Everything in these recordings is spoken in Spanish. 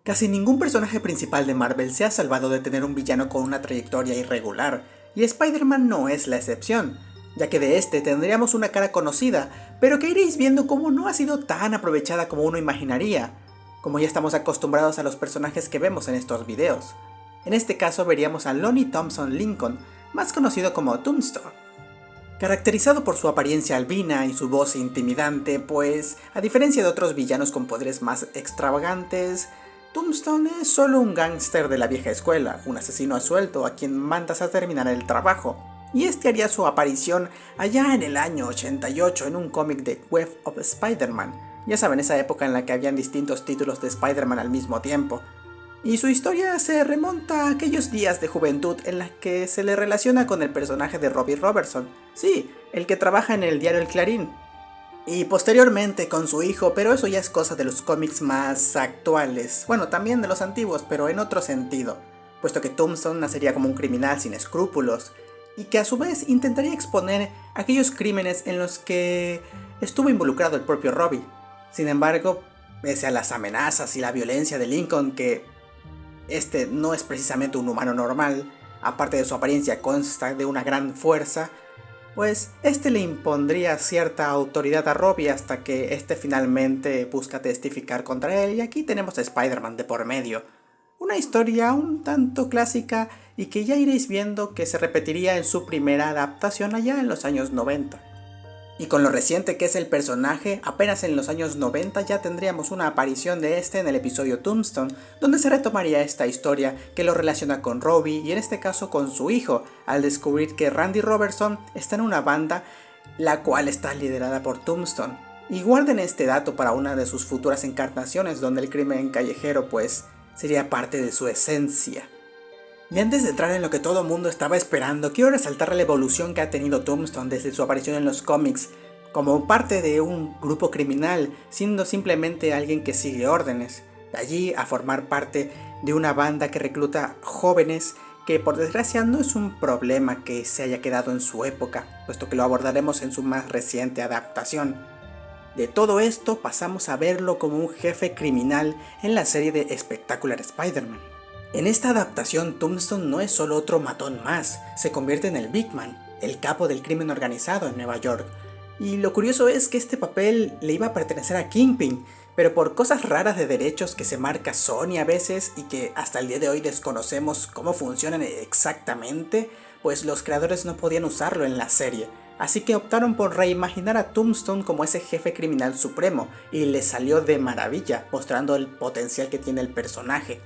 Casi ningún personaje principal de Marvel se ha salvado de tener un villano con una trayectoria irregular, y Spider-Man no es la excepción, ya que de este tendríamos una cara conocida, pero que iréis viendo cómo no ha sido tan aprovechada como uno imaginaría, como ya estamos acostumbrados a los personajes que vemos en estos videos. En este caso veríamos a Lonnie Thompson Lincoln, más conocido como Tombstone. Caracterizado por su apariencia albina y su voz intimidante, pues, a diferencia de otros villanos con poderes más extravagantes, Tombstone es solo un gángster de la vieja escuela, un asesino a sueldo a quien mandas a terminar el trabajo, y este haría su aparición allá en el año 88 en un cómic de Web of Spider-Man, ya saben, esa época en la que habían distintos títulos de Spider-Man al mismo tiempo. Y su historia se remonta a aquellos días de juventud en las que se le relaciona con el personaje de Robbie Robertson, sí, el que trabaja en el diario El Clarín. Y posteriormente con su hijo, pero eso ya es cosa de los cómics más actuales, bueno, también de los antiguos, pero en otro sentido, puesto que Tombstone nacería como un criminal sin escrúpulos, y que a su vez intentaría exponer aquellos crímenes en los que estuvo involucrado el propio Robbie. Sin embargo, pese a las amenazas y la violencia de Lincoln, que este no es precisamente un humano normal, aparte de su apariencia consta de una gran fuerza, pues este le impondría cierta autoridad a Robbie hasta que este finalmente busca testificar contra él, y aquí tenemos a Spider-Man de por medio. Una historia un tanto clásica y que ya iréis viendo que se repetiría en su primera adaptación allá en los años 90. Y con lo reciente que es el personaje, apenas en los años 90 ya tendríamos una aparición de este en el episodio Tombstone, donde se retomaría esta historia que lo relaciona con Robbie y en este caso con su hijo, al descubrir que Randy Robertson está en una banda la cual está liderada por Tombstone. Y guarden este dato para una de sus futuras encarnaciones donde el crimen callejero pues sería parte de su esencia. Y antes de entrar en lo que todo mundo estaba esperando, quiero resaltar la evolución que ha tenido Tombstone desde su aparición en los cómics, como parte de un grupo criminal, siendo simplemente alguien que sigue órdenes, de allí a formar parte de una banda que recluta jóvenes, que por desgracia no es un problema que se haya quedado en su época, puesto que lo abordaremos en su más reciente adaptación. De todo esto pasamos a verlo como un jefe criminal en la serie de Spectacular Spider-Man. En esta adaptación, Tombstone no es solo otro matón más, se convierte en el Big Man, el capo del crimen organizado en Nueva York. Y lo curioso es que este papel le iba a pertenecer a Kingpin, pero por cosas raras de derechos que se marca Sony a veces y que hasta el día de hoy desconocemos cómo funcionan exactamente, pues los creadores no podían usarlo en la serie. Así que optaron por reimaginar a Tombstone como ese jefe criminal supremo, y le salió de maravilla, mostrando el potencial que tiene el personaje.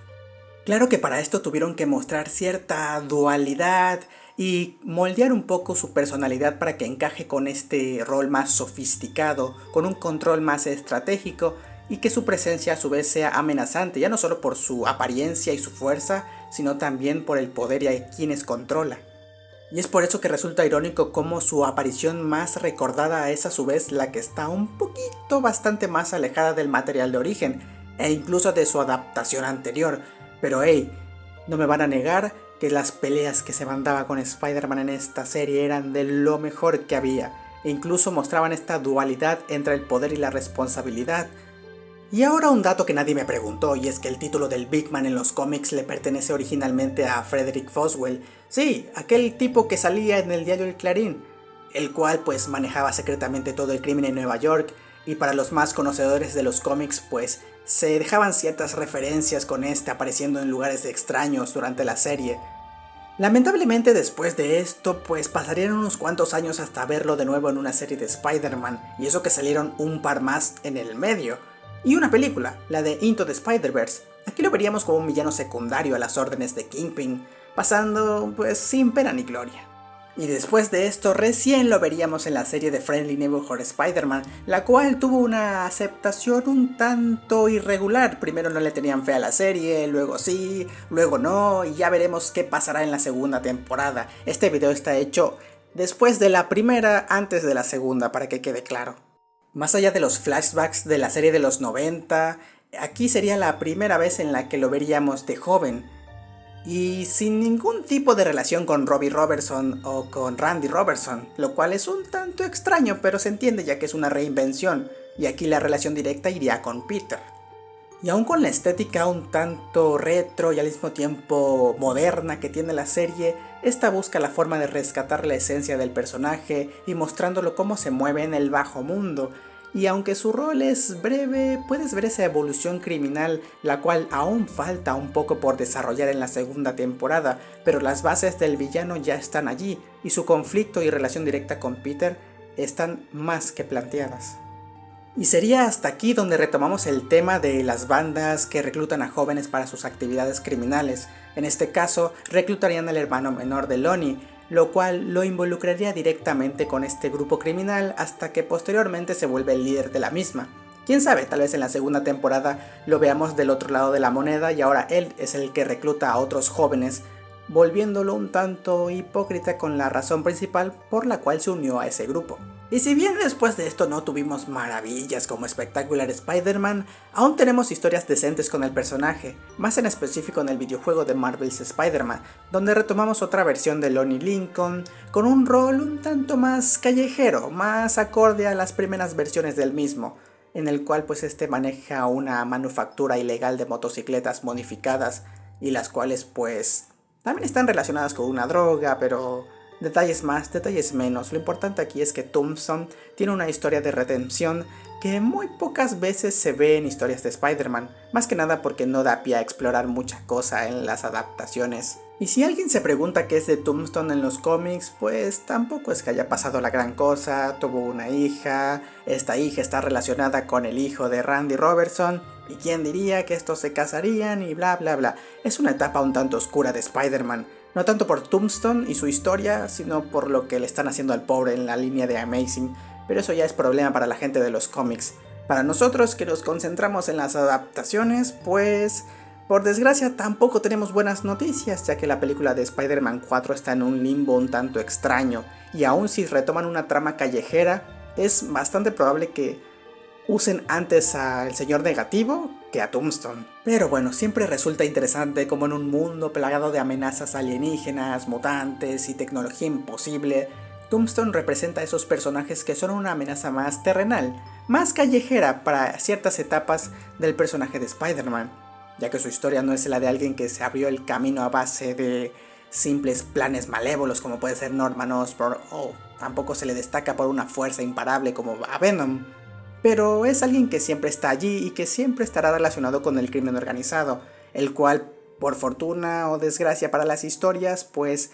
Claro que para esto tuvieron que mostrar cierta dualidad y moldear un poco su personalidad para que encaje con este rol más sofisticado, con un control más estratégico y que su presencia a su vez sea amenazante, ya no solo por su apariencia y su fuerza, sino también por el poder y a quienes controla. Y es por eso que resulta irónico cómo su aparición más recordada es a su vez la que está un poquito bastante más alejada del material de origen, e incluso de su adaptación anterior. Pero hey, no me van a negar que las peleas que se mandaba con Spider-Man en esta serie eran de lo mejor que había, e incluso mostraban esta dualidad entre el poder y la responsabilidad. Y ahora un dato que nadie me preguntó, y es que el título del Big Man en los cómics le pertenece originalmente a Frederick Foswell, sí, aquel tipo que salía en el diario El Clarín, el cual pues manejaba secretamente todo el crimen en Nueva York, y para los más conocedores de los cómics pues se dejaban ciertas referencias con este apareciendo en lugares extraños durante la serie. Lamentablemente después de esto pues pasarían unos cuantos años hasta verlo de nuevo en una serie de Spider-Man, y eso que salieron un par más en el medio, y una película, la de Into the Spider-Verse. Aquí lo veríamos como un villano secundario a las órdenes de Kingpin, pasando pues sin pena ni gloria. Y después de esto recién lo veríamos en la serie de Friendly Neighborhood Spider-Man, la cual tuvo una aceptación un tanto irregular. Primero no le tenían fe a la serie, luego sí, luego no, y ya veremos qué pasará en la segunda temporada. Este video está hecho después de la primera, antes de la segunda, para que quede claro. Más allá de los flashbacks de la serie de los 90, aquí sería la primera vez en la que lo veríamos de joven, y sin ningún tipo de relación con Robbie Robertson o con Randy Robertson, lo cual es un tanto extraño, pero se entiende ya que es una reinvención, y aquí la relación directa iría con Peter. Y aún con la estética un tanto retro y al mismo tiempo moderna que tiene la serie, esta busca la forma de rescatar la esencia del personaje y mostrándolo cómo se mueve en el bajo mundo. Y aunque su rol es breve, puedes ver esa evolución criminal, la cual aún falta un poco por desarrollar en la segunda temporada, pero las bases del villano ya están allí, y su conflicto y relación directa con Peter están más que planteadas. Y sería hasta aquí donde retomamos el tema de las bandas que reclutan a jóvenes para sus actividades criminales. En este caso, reclutarían al hermano menor de Lonnie, lo cual lo involucraría directamente con este grupo criminal hasta que posteriormente se vuelve el líder de la misma. Quién sabe, tal vez en la segunda temporada lo veamos del otro lado de la moneda y ahora él es el que recluta a otros jóvenes, volviéndolo un tanto hipócrita con la razón principal por la cual se unió a ese grupo. Y si bien después de esto no tuvimos maravillas como Spectacular Spider-Man, aún tenemos historias decentes con el personaje, más en específico en el videojuego de Marvel's Spider-Man, donde retomamos otra versión de Lonnie Lincoln, con un rol un tanto más callejero, más acorde a las primeras versiones del mismo, en el cual pues este maneja una manufactura ilegal de motocicletas modificadas, y las cuales pues también están relacionadas con una droga, pero detalles más, detalles menos. Lo importante aquí es que Tombstone tiene una historia de redención que muy pocas veces se ve en historias de Spider-Man, más que nada porque no da pie a explorar mucha cosa en las adaptaciones. Y si alguien se pregunta qué es de Tombstone en los cómics, pues tampoco es que haya pasado la gran cosa. Tuvo una hija, esta hija está relacionada con el hijo de Randy Robertson, y quién diría que estos se casarían y bla bla bla. Es una etapa un tanto oscura de Spider-Man, no tanto por Tombstone y su historia, sino por lo que le están haciendo al pobre en la línea de Amazing, pero eso ya es problema para la gente de los cómics. Para nosotros que nos concentramos en las adaptaciones, pues por desgracia tampoco tenemos buenas noticias, ya que la película de Spider-Man 4 está en un limbo un tanto extraño, y aun si retoman una trama callejera, es bastante probable que usen antes al señor negativo que a Tombstone. Pero bueno, siempre resulta interesante como en un mundo plagado de amenazas alienígenas, mutantes y tecnología imposible, Tombstone representa a esos personajes que son una amenaza más terrenal, más callejera para ciertas etapas del personaje de Spider-Man, ya que su historia no es la de alguien que se abrió el camino a base de simples planes malévolos como puede ser Norman Osborn, o tampoco se le destaca por una fuerza imparable como a Venom, pero es alguien que siempre está allí y que siempre estará relacionado con el crimen organizado, el cual, por fortuna o desgracia para las historias, pues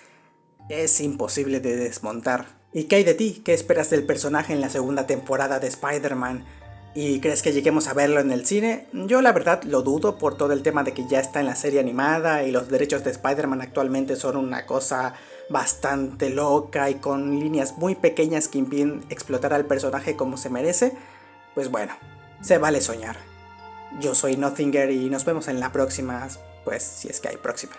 es imposible de desmontar. ¿Y qué hay de ti? ¿Qué esperas del personaje en la segunda temporada de Spider-Man? ¿Y crees que lleguemos a verlo en el cine? Yo la verdad lo dudo por todo el tema de que ya está en la serie animada y los derechos de Spider-Man actualmente son una cosa bastante loca y con líneas muy pequeñas que impiden explotar al personaje como se merece. Pues bueno, se vale soñar. Yo soy Nothinger y nos vemos en la próxima, pues si es que hay próxima.